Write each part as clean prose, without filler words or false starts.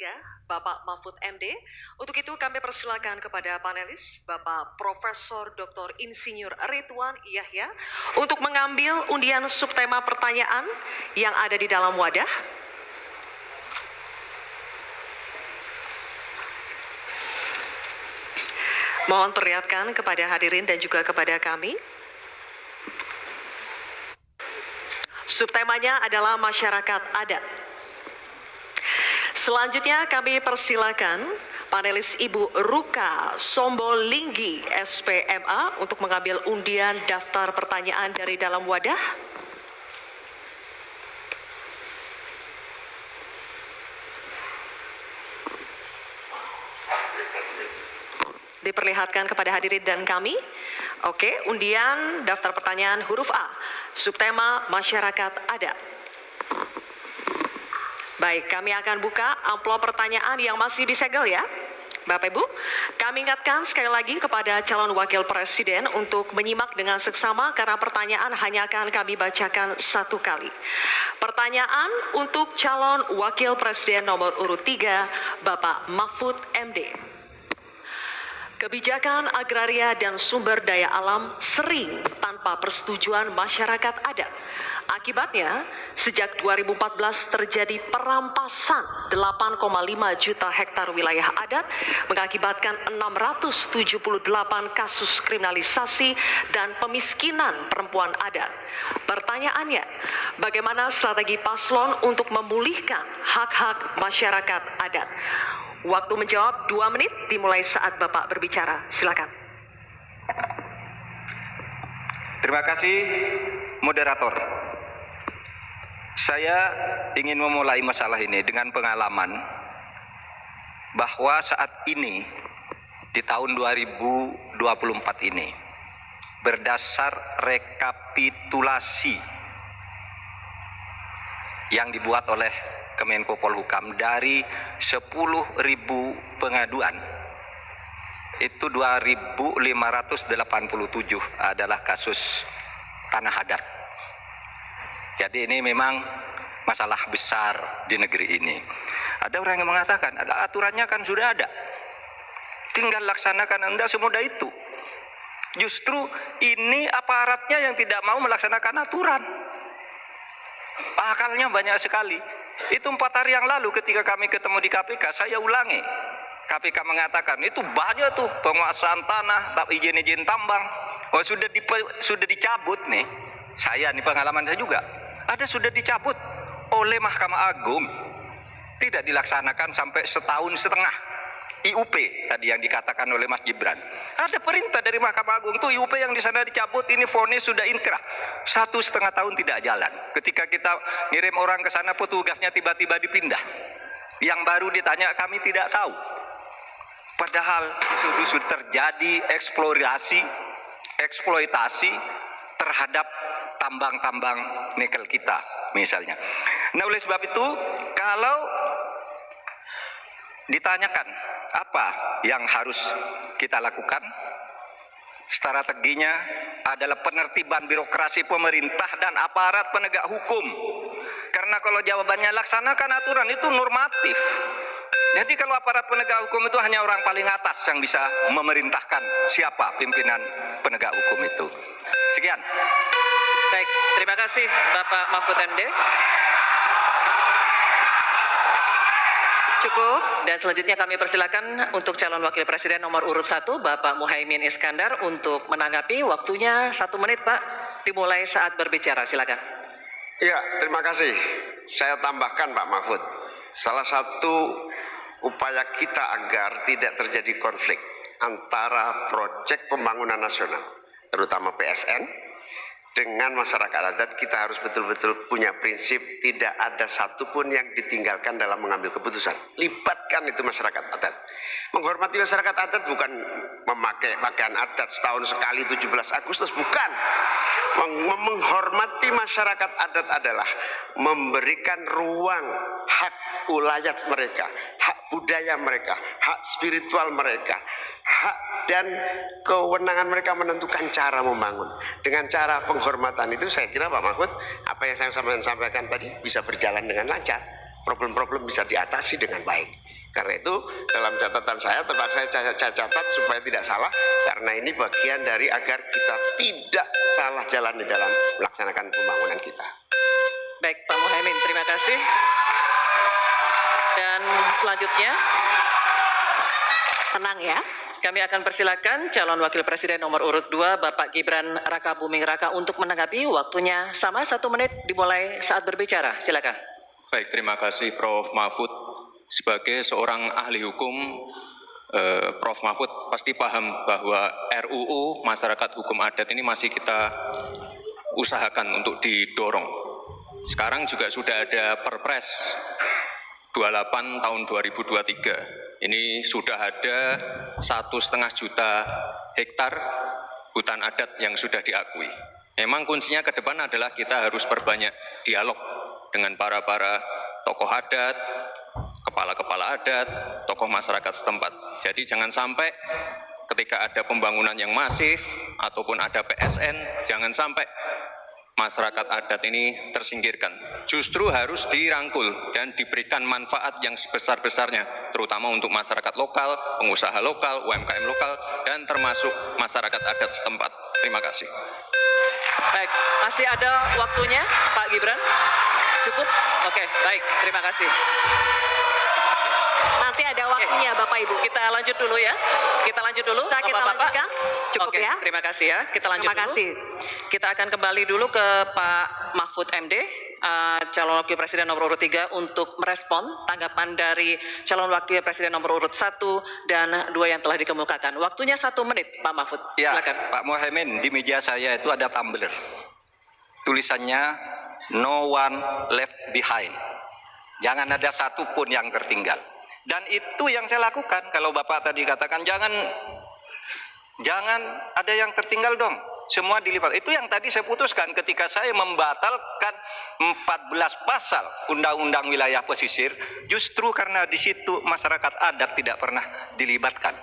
3, Bapak Mahfud MD. Untuk itu kami persilakan kepada panelis, Bapak Profesor Dr. Insinyur Ridwan Yahya, untuk mengambil undian subtema pertanyaan yang ada di dalam wadah. Mohon perlihatkan kepada hadirin dan juga kepada kami. Subtemanya adalah masyarakat adat. Selanjutnya kami persilakan panelis Ibu Ruka Sombolinggi SPMA untuk mengambil undian daftar pertanyaan dari dalam wadah. Diperlihatkan kepada hadirin dan kami. Oke, undian daftar pertanyaan huruf A, subtema masyarakat adat. Baik, kami akan buka amplop pertanyaan yang masih disegel ya. Bapak Ibu, kami ingatkan sekali lagi kepada calon wakil presiden untuk menyimak dengan seksama karena pertanyaan hanya akan kami bacakan satu kali. Pertanyaan untuk calon wakil presiden nomor urut 3, Bapak Mahfud MD. Kebijakan agraria dan sumber daya alam sering tanpa persetujuan masyarakat adat. Akibatnya, sejak 2014 terjadi perampasan 8,5 juta hektar wilayah adat, mengakibatkan 678 kasus kriminalisasi dan pemiskinan perempuan adat. Pertanyaannya, bagaimana strategi paslon untuk memulihkan hak-hak masyarakat adat? Waktu menjawab 2 menit dimulai saat Bapak berbicara. Silakan. Terima kasih, moderator. Saya ingin memulai masalah ini dengan pengalaman bahwa saat ini di tahun 2024 ini berdasar rekapitulasi yang dibuat oleh Kemenko Polhukam dari 10.000 pengaduan, itu 2.587 adalah kasus tanah adat. Jadi ini memang masalah besar di negeri ini. Ada orang yang mengatakan, ada aturannya kan sudah ada, tinggal laksanakan. Anda semudah itu. Justru ini aparatnya yang tidak mau melaksanakan aturan. Akalnya banyak sekali. Itu 4 hari yang lalu ketika kami ketemu di KPK, saya ulangi. KPK mengatakan itu banyak tuh penguasaan tanah, izin-izin tambang. Oh, sudah dicabut nih. Saya nih pengalaman saya juga. Ada sudah dicabut oleh Mahkamah Agung. Tidak dilaksanakan sampai 1,5 tahun. IUP tadi yang dikatakan oleh Mas Gibran. Ada perintah dari Mahkamah Agung tuh IUP yang di sana dicabut, ini vonis sudah inkrah. 1,5 tahun tidak jalan. Ketika kita ngirim orang ke sana, petugasnya tiba-tiba dipindah. Yang baru ditanya, kami tidak tahu. Padahal sudah terjadi eksploitasi terhadap tambang-tambang nikel kita misalnya. Nah, oleh sebab itu kalau ditanyakan apa yang harus kita lakukan, strateginya adalah penertiban birokrasi pemerintah dan aparat penegak hukum. Karena kalau jawabannya laksanakan aturan, itu normatif. Jadi kalau aparat penegak hukum itu hanya orang paling atas yang bisa memerintahkan siapa pimpinan penegak hukum itu. Sekian. Baik, terima kasih Bapak Mahfud MD. Cukup, dan selanjutnya kami persilakan untuk calon wakil presiden nomor urut 1, Bapak Muhaimin Iskandar, untuk menanggapi. Waktunya 1 menit, Pak. Dimulai saat berbicara, silakan. Ya, terima kasih. Saya tambahkan Pak Mahfud, salah satu upaya kita agar tidak terjadi konflik antara proyek pembangunan nasional, terutama PSN, dengan masyarakat adat, kita harus betul-betul punya prinsip tidak ada satupun yang ditinggalkan dalam mengambil keputusan. Libatkan itu masyarakat adat. Menghormati masyarakat adat bukan memakai pakaian adat setahun sekali 17 Agustus, bukan. Menghormati masyarakat adat adalah memberikan ruang hak ulayat mereka, hak budaya mereka, hak spiritual mereka, hak dan kewenangan mereka menentukan cara membangun. Dengan cara penghormatan itu, saya kira Pak Mahfud, apa yang saya sampaikan tadi bisa berjalan dengan lancar. Problem-problem bisa diatasi dengan baik. Karena itu dalam catatan saya, terpaksa saya catat supaya tidak salah, karena ini bagian dari agar kita tidak salah jalan di dalam melaksanakan pembangunan kita. Baik, Pak Mohaimin, terima kasih. Dan selanjutnya, Tenang ya. kami akan persilakan calon wakil presiden nomor urut 2, Bapak Gibran Rakabuming Raka untuk menanggapi. Waktunya sama 1 menit dimulai saat berbicara. Silakan. Baik, terima kasih Prof. Mahfud. Sebagai seorang ahli hukum, Prof. Mahfud pasti paham bahwa RUU Masyarakat Hukum Adat ini masih kita usahakan untuk didorong. Sekarang juga sudah ada Perpres 28 tahun 2023. Ini sudah ada 1,5 juta hektar hutan adat yang sudah diakui. Memang kuncinya ke depan adalah kita harus perbanyak dialog dengan para tokoh adat, kepala-kepala adat, tokoh masyarakat setempat. Jadi jangan sampai ketika ada pembangunan yang masif ataupun ada PSN, jangan sampai masyarakat adat ini tersingkirkan. Justru harus dirangkul dan diberikan manfaat yang sebesar-besarnya, terutama untuk masyarakat lokal, pengusaha lokal, UMKM lokal, dan termasuk masyarakat adat setempat. Terima kasih. Baik, masih ada waktunya, Pak Gibran? Cukup? Oke, baik, terima kasih. Nanti ada waktunya Bapak Ibu. Kita lanjut dulu ya. Kita lanjut dulu. Bisa kita Bapak-bapak. lanjutkan? Cukup Oke, ya. terima kasih ya. Kita lanjut Terima dulu. kasih. Kita akan kembali dulu ke Pak Mahfud MD, calon wakil presiden nomor urut 3 untuk merespon tanggapan dari calon wakil presiden nomor urut 1 dan 2 yang telah dikemukakan. Waktunya 1 menit, Pak Mahfud. Ya, Silakan. Pak Mohaimin, di meja saya itu ada tumbler. Tulisannya no one left behind. Jangan ada satu pun yang tertinggal. Dan itu yang saya lakukan. Kalau Bapak tadi katakan jangan ada yang tertinggal dong. Semua dilipat. Itu yang tadi saya putuskan ketika saya membatalkan 14 pasal Undang-Undang Wilayah Pesisir, justru karena di situ masyarakat adat tidak pernah dilibatkan.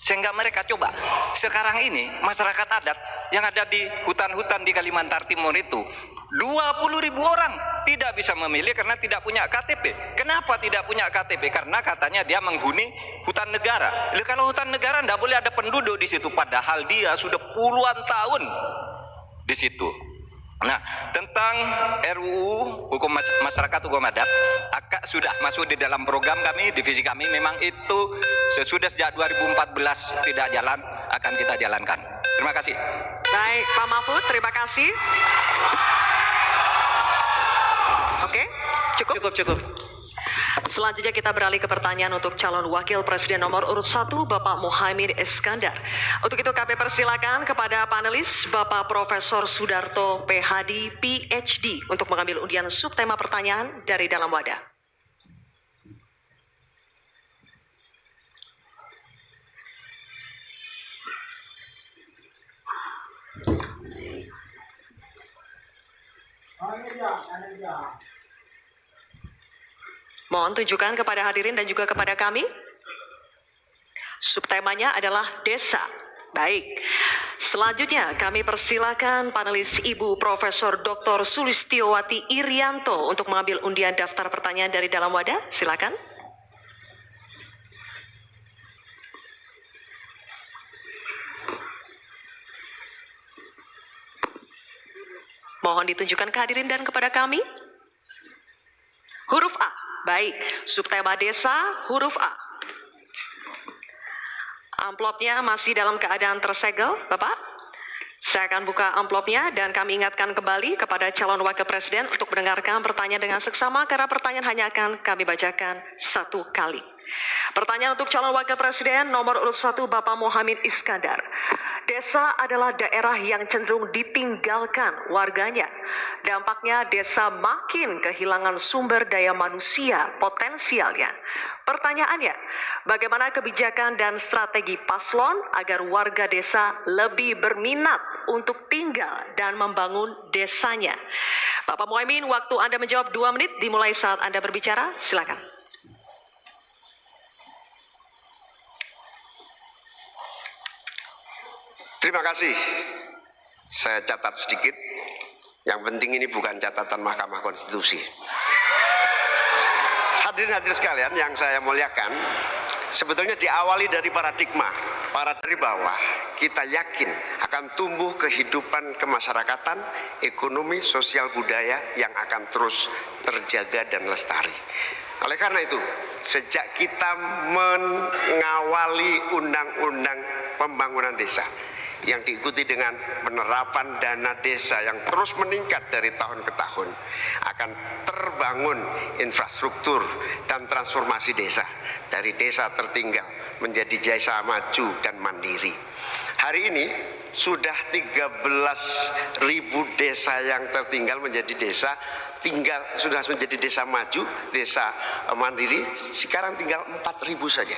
Sehingga mereka coba. Sekarang ini masyarakat adat yang ada di hutan-hutan di Kalimantan Timur itu 20.000 orang tidak bisa memilih karena tidak punya KTP. Kenapa tidak punya KTP? Karena katanya dia menghuni hutan negara. Kalau hutan negara tidak boleh ada penduduk di situ, padahal dia sudah puluhan tahun di situ. Nah, tentang RUU Hukum Masyarakat Hukum Adat, sudah masuk di dalam program kami, divisi kami. Memang itu sesudah sejak 2014 tidak jalan, akan kita jalankan. Terima kasih. Baik, Pak Mahfud, terima kasih. Oke, cukup. Selanjutnya kita beralih ke pertanyaan untuk calon wakil presiden nomor urut 1, Bapak Mohaimin Iskandar. Untuk itu kami persilakan kepada panelis Bapak Profesor Sudarto PhD PhD untuk mengambil undian subtema pertanyaan dari dalam wadah. Mohon tunjukkan kepada hadirin dan juga kepada kami. Subtemanya adalah desa. Baik. Selanjutnya kami persilakan panelis Ibu Profesor Dr. Sulistiowati Irianto untuk mengambil undian daftar pertanyaan dari dalam wadah. Silakan. Mohon ditunjukkan ke hadirin dan kepada kami. Huruf A. Baik, subtema desa huruf A. Amplopnya masih dalam keadaan tersegel, Bapak. Saya akan buka amplopnya dan kami ingatkan kembali kepada calon wakil presiden untuk mendengarkan pertanyaan dengan seksama karena pertanyaan hanya akan kami bacakan 1 kali. Pertanyaan untuk calon wakil presiden nomor urut 1 Bapak Mohaimin Iskandar. Desa adalah daerah yang cenderung ditinggalkan warganya. Dampaknya desa makin kehilangan sumber daya manusia potensialnya. Pertanyaannya, bagaimana kebijakan dan strategi paslon agar warga desa lebih berminat untuk tinggal dan membangun desanya? Bapak Mohaimin, waktu Anda menjawab 2 menit dimulai saat Anda berbicara. Silakan. Terima kasih. Saya catat sedikit. Yang penting ini bukan catatan Mahkamah Konstitusi. hadirin sekalian yang saya muliakan, sebetulnya diawali dari paradigma dari bawah. Kita yakin akan tumbuh kehidupan kemasyarakatan, ekonomi, sosial, budaya yang akan terus terjaga dan lestari. Oleh karena itu, sejak kita mengawali undang-undang pembangunan desa yang diikuti dengan penerapan dana desa yang terus meningkat dari tahun ke tahun, akan terbangun infrastruktur dan transformasi desa dari desa tertinggal menjadi desa maju dan mandiri. Hari ini sudah 13.000 desa yang tertinggal menjadi desa sudah menjadi desa maju, desa mandiri. Sekarang tinggal 4.000 saja.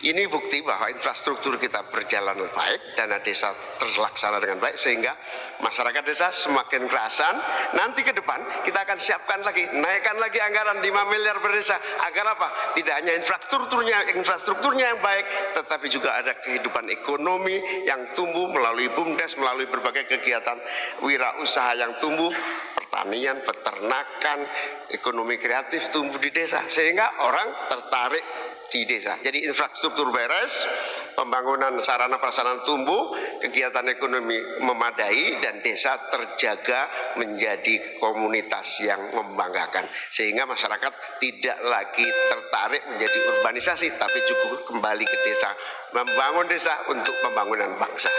Ini bukti bahwa infrastruktur kita berjalan baik, dana desa terlaksana dengan baik, sehingga masyarakat desa semakin kerasan. Nanti ke depan kita akan siapkan lagi, naikkan lagi anggaran 5 miliar per desa. Agar apa? Tidak hanya infrastrukturnya yang baik, tetapi juga ada kehidupan ekonomi yang tumbuh melalui BUMDes, melalui berbagai kegiatan wirausaha yang tumbuh, pertanian, peternakan, ekonomi kreatif tumbuh di desa, sehingga orang tertarik di desa. Jadi infrastruktur beres, pembangunan sarana prasarana tumbuh, kegiatan ekonomi memadai, dan desa terjaga menjadi komunitas yang membanggakan, sehingga masyarakat tidak lagi tertarik menjadi urbanisasi, tapi cukup kembali ke desa, membangun desa untuk pembangunan bangsa.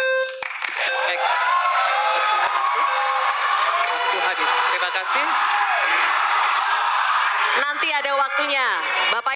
Baik. Waktu habis. Terima kasih. Nanti ada waktunya, Bapak.